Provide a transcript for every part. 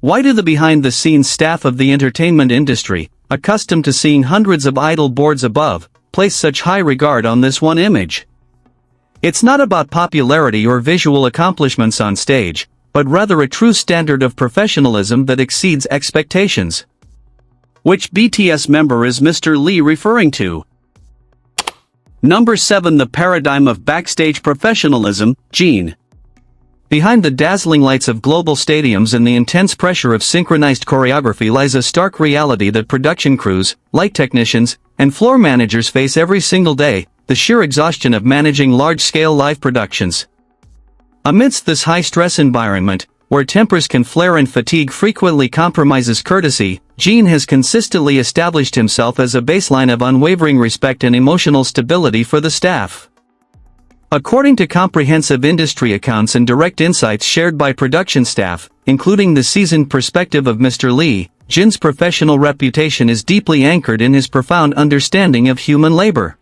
Why do the behind-the-scenes staff of the entertainment industry, accustomed to seeing hundreds of idol boards above, place such high regard on this one image? It's not about popularity or visual accomplishments on stage, but rather a true standard of professionalism that exceeds expectations. Which BTS member is Mr. Lee referring to? Number 7. The paradigm of backstage professionalism, Jimin. Behind the dazzling lights of global stadiums and the intense pressure of synchronized choreography lies a stark reality that production crews, light technicians, and floor managers face every single day: the sheer exhaustion of managing large-scale live productions. Amidst this high-stress environment, where tempers can flare and fatigue frequently compromises courtesy, Jimin has consistently established himself as a baseline of unwavering respect and emotional stability for the staff. According to comprehensive industry accounts and direct insights shared by production staff, including the seasoned perspective of Mr. Lee, Jin's professional reputation is deeply anchored in his profound understanding of human labor.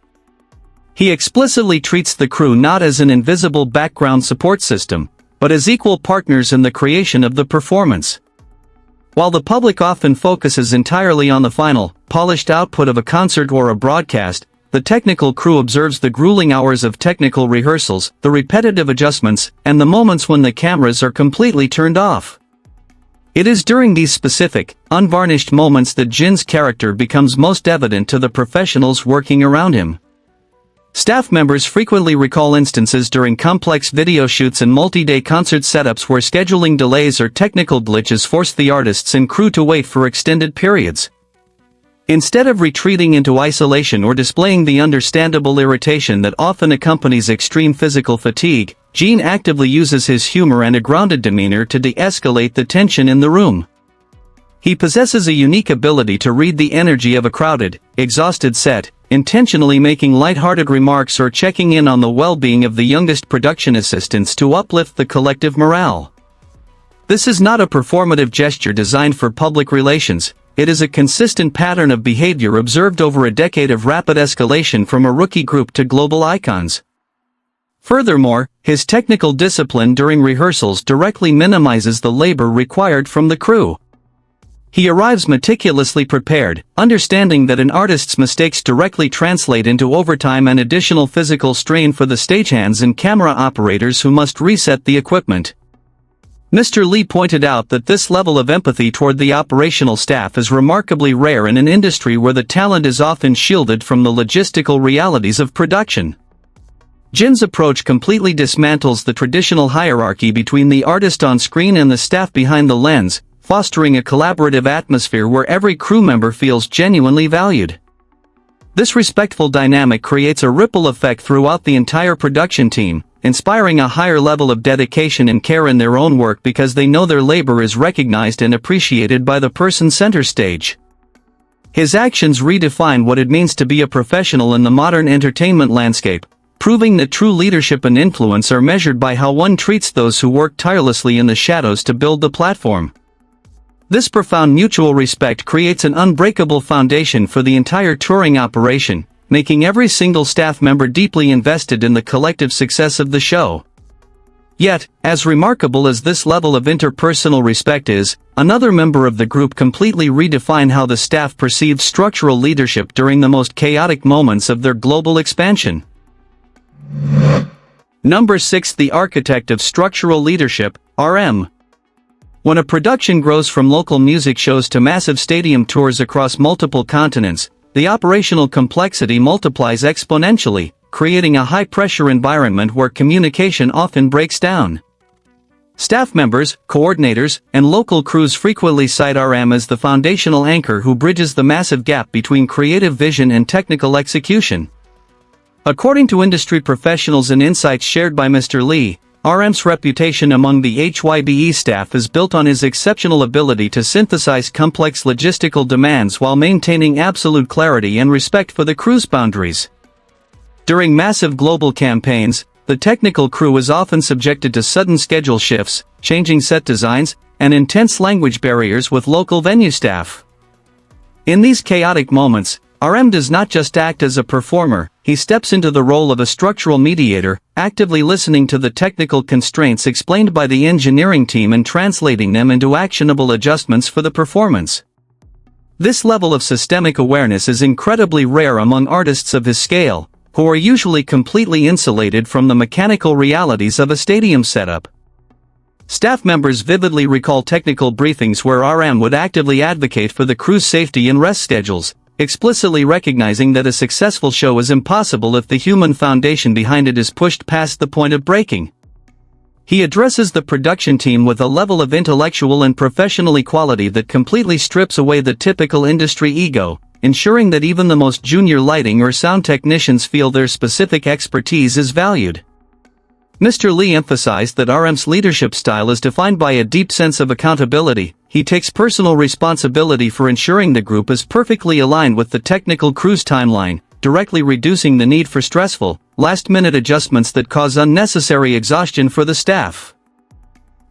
He explicitly treats the crew not as an invisible background support system, but as equal partners in the creation of the performance. While the public often focuses entirely on the final, polished output of a concert or a broadcast, the technical crew observes the grueling hours of technical rehearsals, the repetitive adjustments, and the moments when the cameras are completely turned off. It is during these specific, unvarnished moments that Jin's character becomes most evident to the professionals working around him. Staff members frequently recall instances during complex video shoots and multi-day concert setups where scheduling delays or technical glitches forced the artists and crew to wait for extended periods. Instead of retreating into isolation or displaying the understandable irritation that often accompanies extreme physical fatigue, Jimin actively uses his humor and a grounded demeanor to de-escalate the tension in the room. He possesses a unique ability to read the energy of a crowded, exhausted set, intentionally making lighthearted remarks or checking in on the well-being of the youngest production assistants to uplift the collective morale. This is not a performative gesture designed for public relations. It is a consistent pattern of behavior observed over a decade of rapid escalation from a rookie group to global icons. Furthermore, his technical discipline during rehearsals directly minimizes the labor required from the crew. He arrives meticulously prepared, understanding that an artist's mistakes directly translate into overtime and additional physical strain for the stagehands and camera operators who must reset the equipment. Mr. Lee pointed out that this level of empathy toward the operational staff is remarkably rare in an industry where the talent is often shielded from the logistical realities of production. Jin's approach completely dismantles the traditional hierarchy between the artist on screen and the staff behind the lens, fostering a collaborative atmosphere where every crew member feels genuinely valued. This respectful dynamic creates a ripple effect throughout the entire production team, inspiring a higher level of dedication and care in their own work because they know their labor is recognized and appreciated by the person center stage. His actions redefine what it means to be a professional in the modern entertainment landscape, proving that true leadership and influence are measured by how one treats those who work tirelessly in the shadows to build the platform. This profound mutual respect creates an unbreakable foundation for the entire touring operation, making every single staff member deeply invested in the collective success of the show. Yet, as remarkable as this level of interpersonal respect is, another member of the group completely redefined how the staff perceived structural leadership during the most chaotic moments of their global expansion. Number 6. The architect of structural leadership, RM. When a production grows from local music shows to massive stadium tours across multiple continents, the operational complexity multiplies exponentially, creating a high-pressure environment where communication often breaks down. Staff members, coordinators, and local crews frequently cite RM as the foundational anchor who bridges the massive gap between creative vision and technical execution. According to industry professionals and insights shared by Mr. Lee, RM's reputation among the HYBE staff is built on his exceptional ability to synthesize complex logistical demands while maintaining absolute clarity and respect for the crew's boundaries. During massive global campaigns, the technical crew is often subjected to sudden schedule shifts, changing set designs, and intense language barriers with local venue staff. In these chaotic moments, RM does not just act as a performer, he steps into the role of a structural mediator, actively listening to the technical constraints explained by the engineering team and translating them into actionable adjustments for the performance. This level of systemic awareness is incredibly rare among artists of his scale, who are usually completely insulated from the mechanical realities of a stadium setup. Staff members vividly recall technical briefings where RM would actively advocate for the crew's safety and rest schedules, explicitly recognizing that a successful show is impossible if the human foundation behind it is pushed past the point of breaking. He addresses the production team with a level of intellectual and professional equality that completely strips away the typical industry ego, ensuring that even the most junior lighting or sound technicians feel their specific expertise is valued. Mr. Lee emphasized that RM's leadership style is defined by a deep sense of accountability. He takes personal responsibility for ensuring the group is perfectly aligned with the technical crew's timeline, directly reducing the need for stressful, last-minute adjustments that cause unnecessary exhaustion for the staff.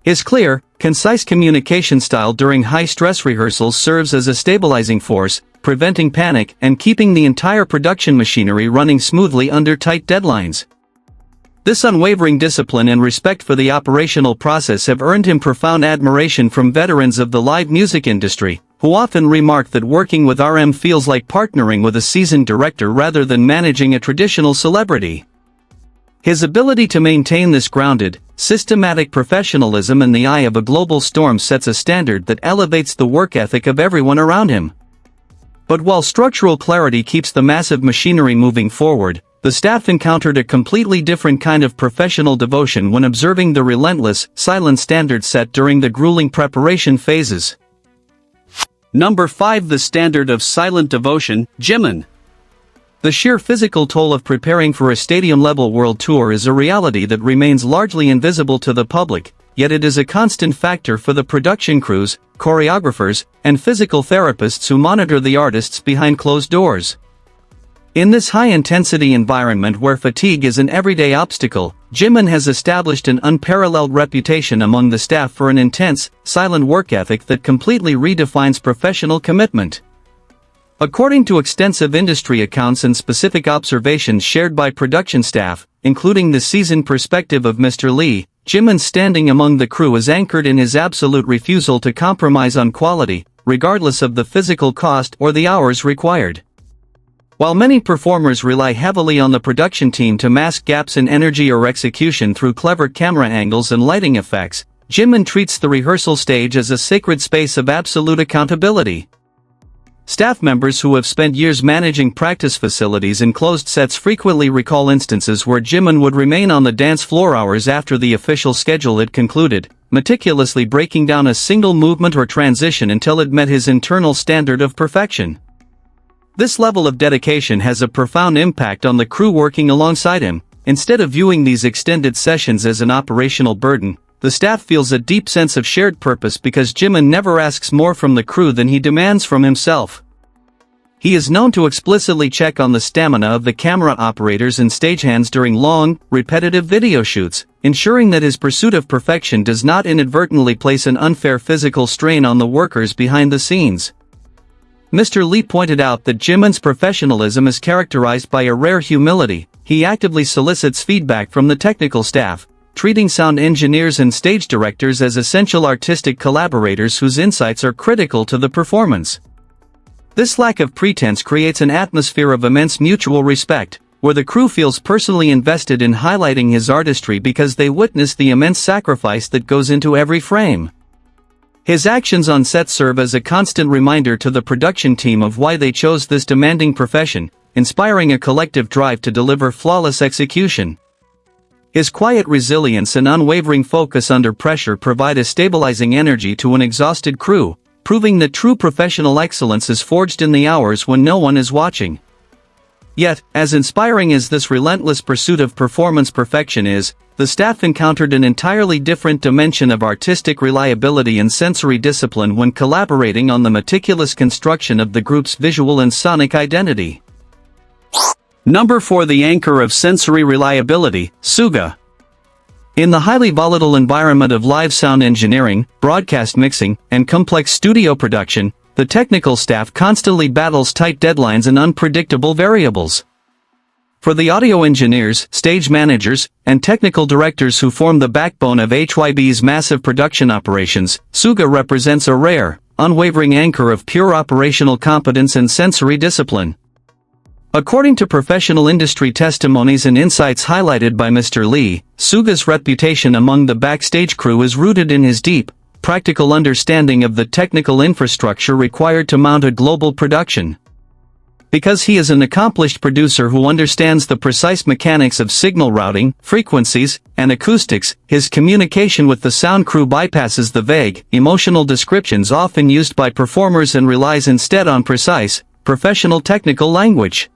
His clear, concise communication style during high-stress rehearsals serves as a stabilizing force, preventing panic and keeping the entire production machinery running smoothly under tight deadlines. This unwavering discipline and respect for the operational process have earned him profound admiration from veterans of the live music industry, who often remark that working with RM feels like partnering with a seasoned director rather than managing a traditional celebrity. His ability to maintain this grounded, systematic professionalism in the eye of a global storm sets a standard that elevates the work ethic of everyone around him. But while structural clarity keeps the massive machinery moving forward, the staff encountered a completely different kind of professional devotion when observing the relentless, silent standards set during the grueling preparation phases. Number 5. The standard of silent devotion, Jimin. The sheer physical toll of preparing for a stadium-level world tour is a reality that remains largely invisible to the public, yet it is a constant factor for the production crews, choreographers, and physical therapists who monitor the artists behind closed doors. In this high-intensity environment where fatigue is an everyday obstacle, Jimin has established an unparalleled reputation among the staff for an intense, silent work ethic that completely redefines professional commitment. According to extensive industry accounts and specific observations shared by production staff, including the seasoned perspective of Mr. Lee, Jimin's standing among the crew is anchored in his absolute refusal to compromise on quality, regardless of the physical cost or the hours required. While many performers rely heavily on the production team to mask gaps in energy or execution through clever camera angles and lighting effects, Jimin treats the rehearsal stage as a sacred space of absolute accountability. Staff members who have spent years managing practice facilities and closed sets frequently recall instances where Jimin would remain on the dance floor hours after the official schedule had concluded, meticulously breaking down a single movement or transition until it met his internal standard of perfection. This level of dedication has a profound impact on the crew working alongside him. Instead of viewing these extended sessions as an operational burden, the staff feels a deep sense of shared purpose because Jimin never asks more from the crew than he demands from himself. He is known to explicitly check on the stamina of the camera operators and stagehands during long, repetitive video shoots, ensuring that his pursuit of perfection does not inadvertently place an unfair physical strain on the workers behind the scenes. Mr. Lee pointed out that Jimin's professionalism is characterized by a rare humility. He actively solicits feedback from the technical staff, treating sound engineers and stage directors as essential artistic collaborators whose insights are critical to the performance. This lack of pretense creates an atmosphere of immense mutual respect, where the crew feels personally invested in highlighting his artistry because they witness the immense sacrifice that goes into every frame. His actions on set serve as a constant reminder to the production team of why they chose this demanding profession, inspiring a collective drive to deliver flawless execution. His quiet resilience and unwavering focus under pressure provide a stabilizing energy to an exhausted crew, proving that true professional excellence is forged in the hours when no one is watching. Yet, as inspiring as this relentless pursuit of performance perfection is, the staff encountered an entirely different dimension of artistic reliability and sensory discipline when collaborating on the meticulous construction of the group's visual and sonic identity. Number 4. The anchor of sensory reliability, Suga. In the highly volatile environment of live sound engineering, broadcast mixing, and complex studio production, the technical staff constantly battles tight deadlines and unpredictable variables. For the audio engineers, stage managers, and technical directors who form the backbone of HYBE's massive production operations, Suga represents a rare, unwavering anchor of pure operational competence and sensory discipline. According to professional industry testimonies and insights highlighted by Mr. Lee, Suga's reputation among the backstage crew is rooted in his deep, practical understanding of the technical infrastructure required to mount a global production. Because he is an accomplished producer who understands the precise mechanics of signal routing, frequencies, and acoustics, his communication with the sound crew bypasses the vague, emotional descriptions often used by performers and relies instead on precise, professional technical language.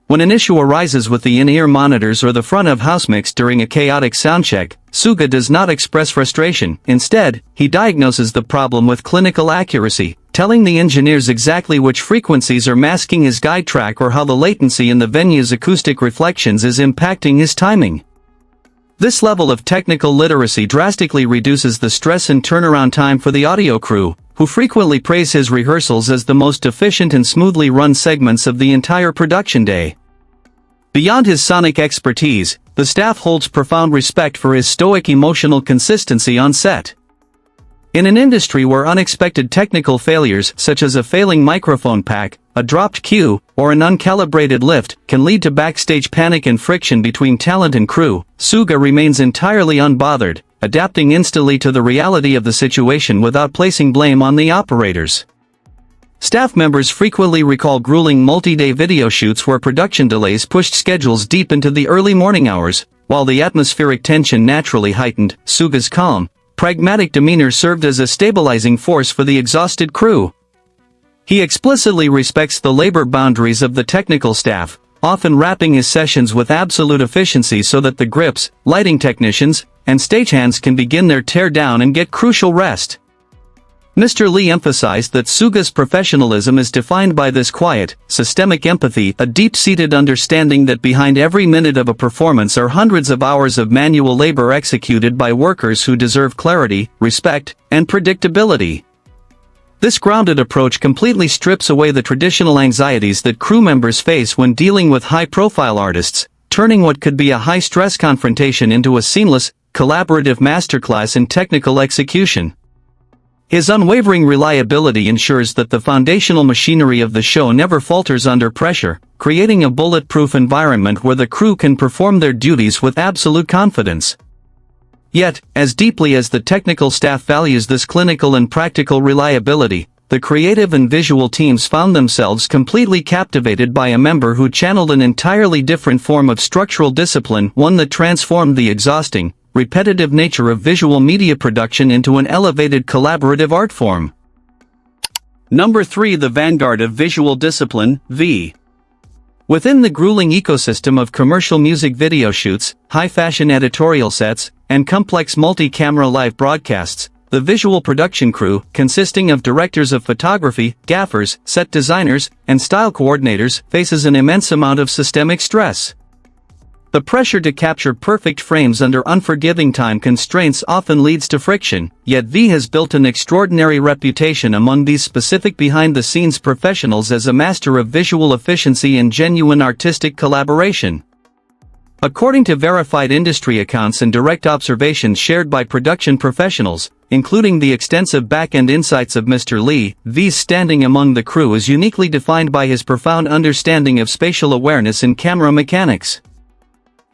When an issue arises with the in-ear monitors or the front-of-house mix during a chaotic soundcheck, Suga does not express frustration. Instead, he diagnoses the problem with clinical accuracy, telling the engineers exactly which frequencies are masking his guide track or how the latency in the venue's acoustic reflections is impacting his timing. This level of technical literacy drastically reduces the stress and turnaround time for the audio crew, who frequently praise his rehearsals as the most efficient and smoothly run segments of the entire production day. Beyond his sonic expertise, the staff holds profound respect for his stoic emotional consistency on set. In an industry where unexpected technical failures such as a failing microphone pack, a dropped cue, or an uncalibrated lift can lead to backstage panic and friction between talent and crew, Suga remains entirely unbothered, adapting instantly to the reality of the situation without placing blame on the operators. Staff members frequently recall grueling multi-day video shoots where production delays pushed schedules deep into the early morning hours, while the atmospheric tension naturally heightened. Suga's calm, pragmatic demeanor served as a stabilizing force for the exhausted crew. He explicitly respects the labor boundaries of the technical staff, often wrapping his sessions with absolute efficiency so that the grips, lighting technicians, and stagehands can begin their tear-down and get crucial rest. Mr. Lee emphasized that Suga's professionalism is defined by this quiet, systemic empathy, a deep-seated understanding that behind every minute of a performance are hundreds of hours of manual labor executed by workers who deserve clarity, respect, and predictability. This grounded approach completely strips away the traditional anxieties that crew members face when dealing with high-profile artists, turning what could be a high-stress confrontation into a seamless, collaborative masterclass in technical execution. His unwavering reliability ensures that the foundational machinery of the show never falters under pressure, creating a bulletproof environment where the crew can perform their duties with absolute confidence. Yet, as deeply as the technical staff values this clinical and practical reliability, the creative and visual teams found themselves completely captivated by a member who channeled an entirely different form of structural discipline, one that transformed the exhausting, repetitive nature of visual media production into an elevated collaborative art form. Number 3. The vanguard of visual discipline, V. Within the grueling ecosystem of commercial music video shoots, high-fashion editorial sets, and complex multi-camera live broadcasts, the visual production crew, consisting of directors of photography, gaffers, set designers, and style coordinators, faces an immense amount of systemic stress. The pressure to capture perfect frames under unforgiving time constraints often leads to friction, yet V has built an extraordinary reputation among these specific behind-the-scenes professionals as a master of visual efficiency and genuine artistic collaboration. According to verified industry accounts and direct observations shared by production professionals, including the extensive back-end insights of Mr. Lee, V's standing among the crew is uniquely defined by his profound understanding of spatial awareness and camera mechanics.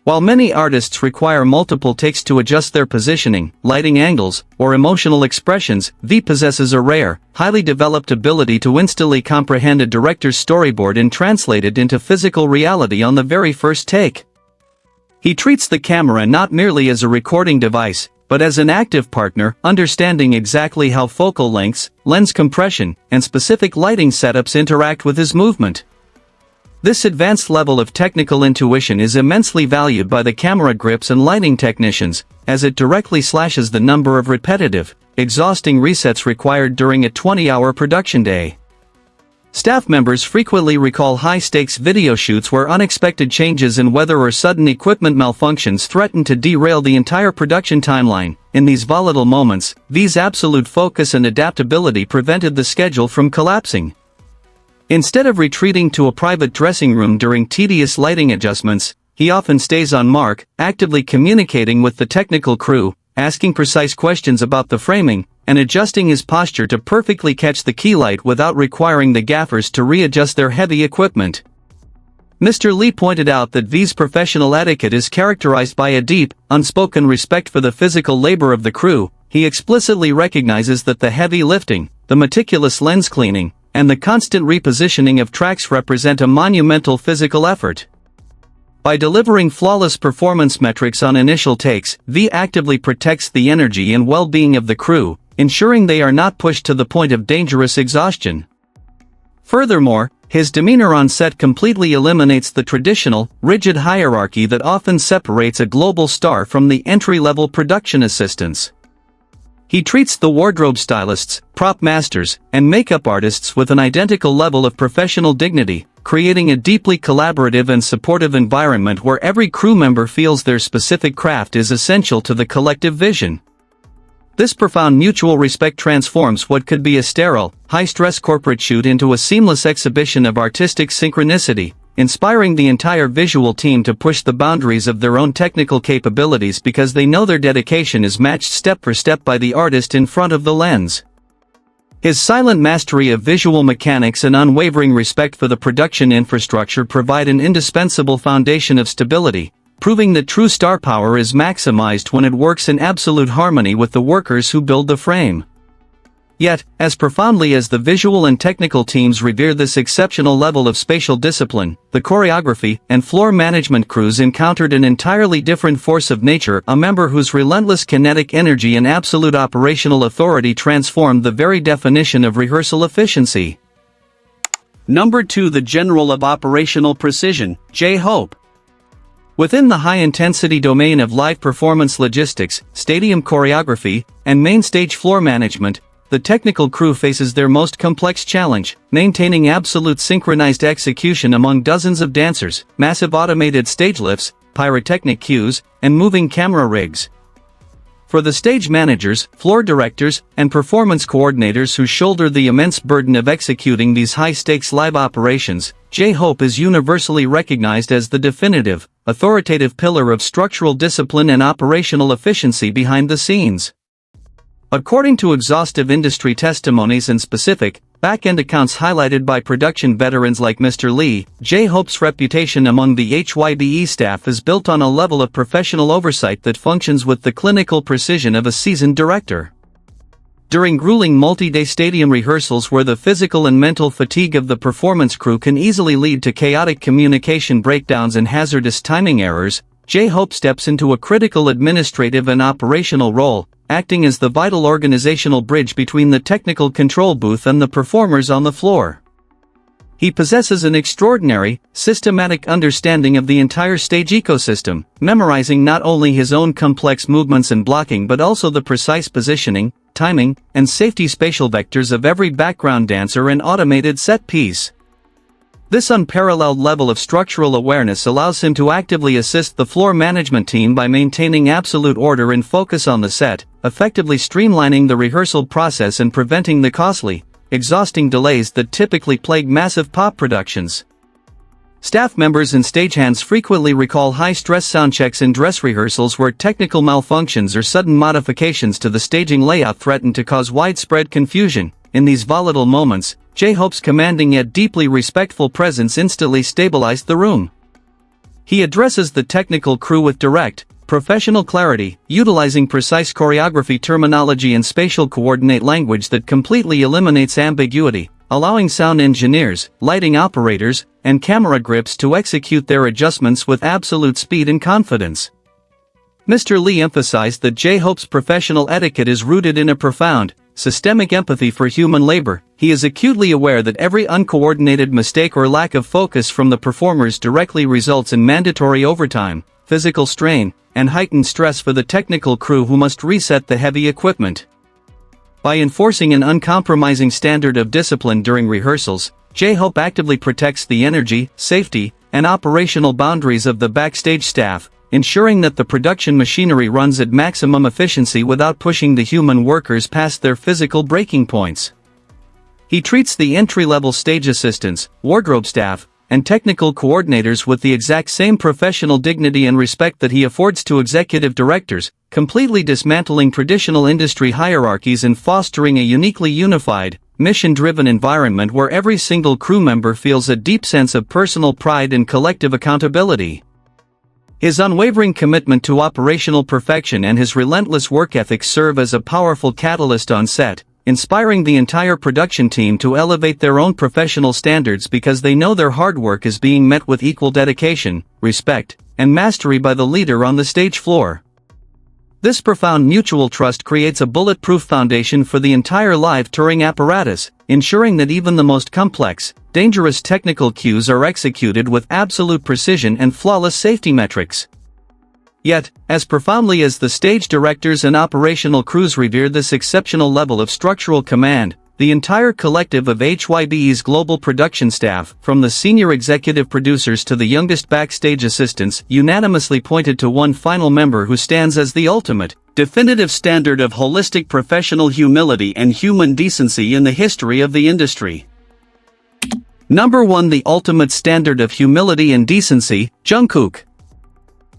While many artists require multiple takes to adjust their positioning, lighting angles, or emotional expressions, V possesses a rare, highly developed ability to instantly comprehend a director's storyboard and translate it into physical reality on the very first take. He treats the camera not merely as a recording device, but as an active partner, understanding exactly how focal lengths, lens compression, and specific lighting setups interact with his movement. This advanced level of technical intuition is immensely valued by the camera grips and lighting technicians, as it directly slashes the number of repetitive, exhausting resets required during a 20-hour production day. Staff members frequently recall high-stakes video shoots where unexpected changes in weather or sudden equipment malfunctions threaten to derail the entire production timeline. In these volatile moments, V's absolute focus and adaptability prevented the schedule from collapsing. Instead of retreating to a private dressing room during tedious lighting adjustments, he often stays on mark, actively communicating with the technical crew, asking precise questions about the framing, and adjusting his posture to perfectly catch the key light without requiring the gaffers to readjust their heavy equipment. Mr. Lee pointed out that V's professional etiquette is characterized by a deep, unspoken respect for the physical labor of the crew. He explicitly recognizes that the heavy lifting, the meticulous lens cleaning, and the constant repositioning of tracks represent a monumental physical effort. By delivering flawless performance metrics on initial takes, V actively protects the energy and well-being of the crew, ensuring they are not pushed to the point of dangerous exhaustion. Furthermore, his demeanor on set completely eliminates the traditional, rigid hierarchy that often separates a global star from the entry-level production assistants. He treats the wardrobe stylists, prop masters, and makeup artists with an identical level of professional dignity, creating a deeply collaborative and supportive environment where every crew member feels their specific craft is essential to the collective vision. This profound mutual respect transforms what could be a sterile, high-stress corporate shoot into a seamless exhibition of artistic synchronicity, inspiring the entire visual team to push the boundaries of their own technical capabilities because they know their dedication is matched step for step by the artist in front of the lens. His silent mastery of visual mechanics and unwavering respect for the production infrastructure provide an indispensable foundation of stability, proving that true star power is maximized when it works in absolute harmony with the workers who build the frame. Yet, as profoundly as the visual and technical teams revere this exceptional level of spatial discipline, the choreography and floor management crews encountered an entirely different force of nature, a member whose relentless kinetic energy and absolute operational authority transformed the very definition of rehearsal efficiency. Number 2. The General of Operational Precision, J-Hope. Within the high-intensity domain of live performance logistics, stadium choreography, and main stage floor management, the technical crew faces their most complex challenge, maintaining absolute synchronized execution among dozens of dancers, massive automated stage lifts, pyrotechnic cues, and moving camera rigs. For the stage managers, floor directors, and performance coordinators who shoulder the immense burden of executing these high-stakes live operations, J-Hope is universally recognized as the definitive, authoritative pillar of structural discipline and operational efficiency behind the scenes. According to exhaustive industry testimonies and specific, back-end accounts highlighted by production veterans like Mr. Lee, J-Hope's reputation among the HYBE staff is built on a level of professional oversight that functions with the clinical precision of a seasoned director. During grueling multi-day stadium rehearsals where the physical and mental fatigue of the performance crew can easily lead to chaotic communication breakdowns and hazardous timing errors, J-Hope steps into a critical administrative and operational role, acting as the vital organizational bridge between the technical control booth and the performers on the floor. He possesses an extraordinary, systematic understanding of the entire stage ecosystem, memorizing not only his own complex movements and blocking but also the precise positioning, timing, and safety spatial vectors of every background dancer and automated set piece. This unparalleled level of structural awareness allows him to actively assist the floor management team by maintaining absolute order and focus on the set, effectively streamlining the rehearsal process and preventing the costly, exhausting delays that typically plague massive pop productions. Staff members and stagehands frequently recall high-stress soundchecks and dress rehearsals where technical malfunctions or sudden modifications to the staging layout threaten to cause widespread confusion. In these volatile moments, J-Hope's commanding yet deeply respectful presence instantly stabilized the room. He addresses the technical crew with direct, professional clarity, utilizing precise choreography terminology and spatial coordinate language that completely eliminates ambiguity, allowing sound engineers, lighting operators, and camera grips to execute their adjustments with absolute speed and confidence. Mr. Lee emphasized that J-Hope's professional etiquette is rooted in a profound, systemic empathy for human labor. He is acutely aware that every uncoordinated mistake or lack of focus from the performers directly results in mandatory overtime, physical strain, and heightened stress for the technical crew who must reset the heavy equipment. By enforcing an uncompromising standard of discipline during rehearsals, J-Hope actively protects the energy, safety, and operational boundaries of the backstage staff, ensuring that the production machinery runs at maximum efficiency without pushing the human workers past their physical breaking points. He treats the entry-level stage assistants, wardrobe staff, and technical coordinators with the exact same professional dignity and respect that he affords to executive directors, completely dismantling traditional industry hierarchies and fostering a uniquely unified, mission-driven environment where every single crew member feels a deep sense of personal pride and collective accountability. His unwavering commitment to operational perfection and his relentless work ethic serve as a powerful catalyst on set, inspiring the entire production team to elevate their own professional standards because they know their hard work is being met with equal dedication, respect, and mastery by the leader on the stage floor. This profound mutual trust creates a bulletproof foundation for the entire live touring apparatus, ensuring that even the most complex, dangerous technical cues are executed with absolute precision and flawless safety metrics. Yet, as profoundly as the stage directors and operational crews revere this exceptional level of structural command, the entire collective of HYBE's global production staff, from the senior executive producers to the youngest backstage assistants, unanimously pointed to one final member who stands as the ultimate, definitive standard of holistic professional humility and human decency in the history of the industry. Number 1. The ultimate standard of humility and decency, Jungkook.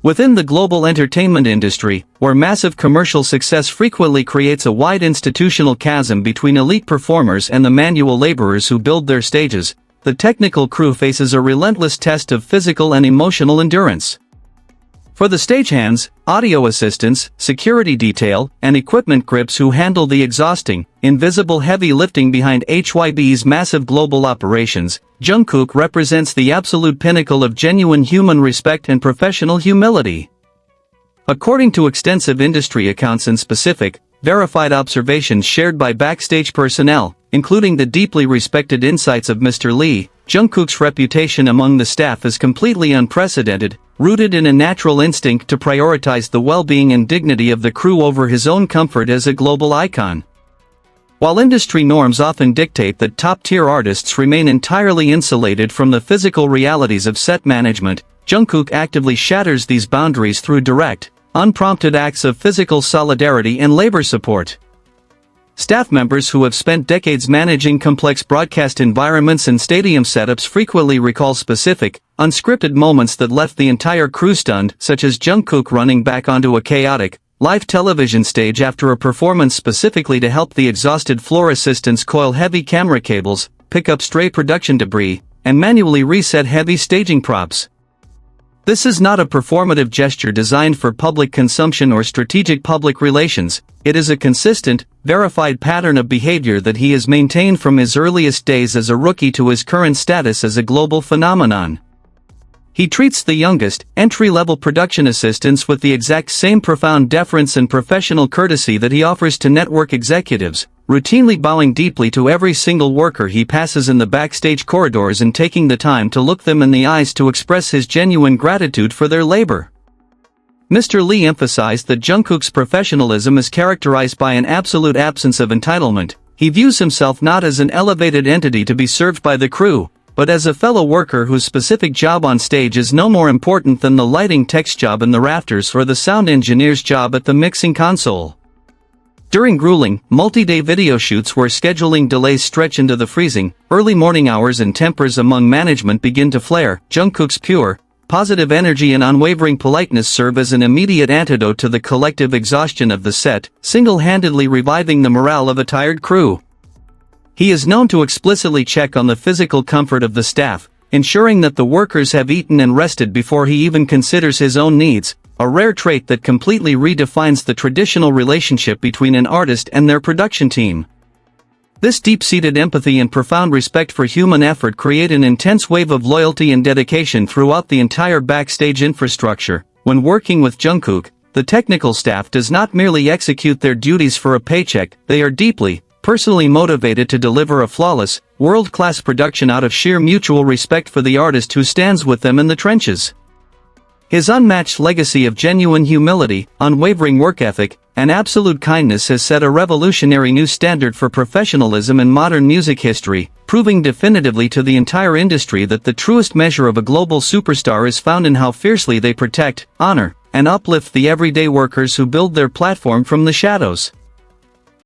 Within the global entertainment industry, where massive commercial success frequently creates a wide institutional chasm between elite performers and the manual laborers who build their stages, the technical crew faces a relentless test of physical and emotional endurance. For the stagehands, audio assistants, security detail, and equipment grips who handle the exhausting, invisible heavy lifting behind HYBE's massive global operations, Jungkook represents the absolute pinnacle of genuine human respect and professional humility. According to extensive industry accounts and specific, verified observations shared by backstage personnel, including the deeply respected insights of Mr. Lee, Jungkook's reputation among the staff is completely unprecedented, rooted in a natural instinct to prioritize the well-being and dignity of the crew over his own comfort as a global icon. While industry norms often dictate that top-tier artists remain entirely insulated from the physical realities of set management, Jungkook actively shatters these boundaries through direct, unprompted acts of physical solidarity and labor support. Staff members who have spent decades managing complex broadcast environments and stadium setups frequently recall specific, unscripted moments that left the entire crew stunned, such as Jungkook running back onto a chaotic, live television stage after a performance specifically to help the exhausted floor assistants coil heavy camera cables, pick up stray production debris, and manually reset heavy staging props. This is not a performative gesture designed for public consumption or strategic public relations. It is a consistent, verified pattern of behavior that he has maintained from his earliest days as a rookie to his current status as a global phenomenon. He treats the youngest, entry-level production assistants with the exact same profound deference and professional courtesy that he offers to network executives, routinely bowing deeply to every single worker he passes in the backstage corridors and taking the time to look them in the eyes to express his genuine gratitude for their labor. Mr. Lee emphasized that Jungkook's professionalism is characterized by an absolute absence of entitlement. He views himself not as an elevated entity to be served by the crew, but as a fellow worker whose specific job on stage is no more important than the lighting tech's job in the rafters or the sound engineer's job at the mixing console. During grueling, multi-day video shoots where scheduling delays stretch into the freezing, early morning hours and tempers among management begin to flare, Jungkook's pure, positive energy and unwavering politeness serve as an immediate antidote to the collective exhaustion of the set, single-handedly reviving the morale of a tired crew. He is known to explicitly check on the physical comfort of the staff, ensuring that the workers have eaten and rested before he even considers his own needs, a rare trait that completely redefines the traditional relationship between an artist and their production team. This deep-seated empathy and profound respect for human effort create an intense wave of loyalty and dedication throughout the entire backstage infrastructure. When working with Jungkook, the technical staff does not merely execute their duties for a paycheck, they are deeply, personally motivated to deliver a flawless, world-class production out of sheer mutual respect for the artist who stands with them in the trenches. His unmatched legacy of genuine humility, unwavering work ethic, and absolute kindness has set a revolutionary new standard for professionalism in modern music history, proving definitively to the entire industry that the truest measure of a global superstar is found in how fiercely they protect, honor, and uplift the everyday workers who build their platform from the shadows.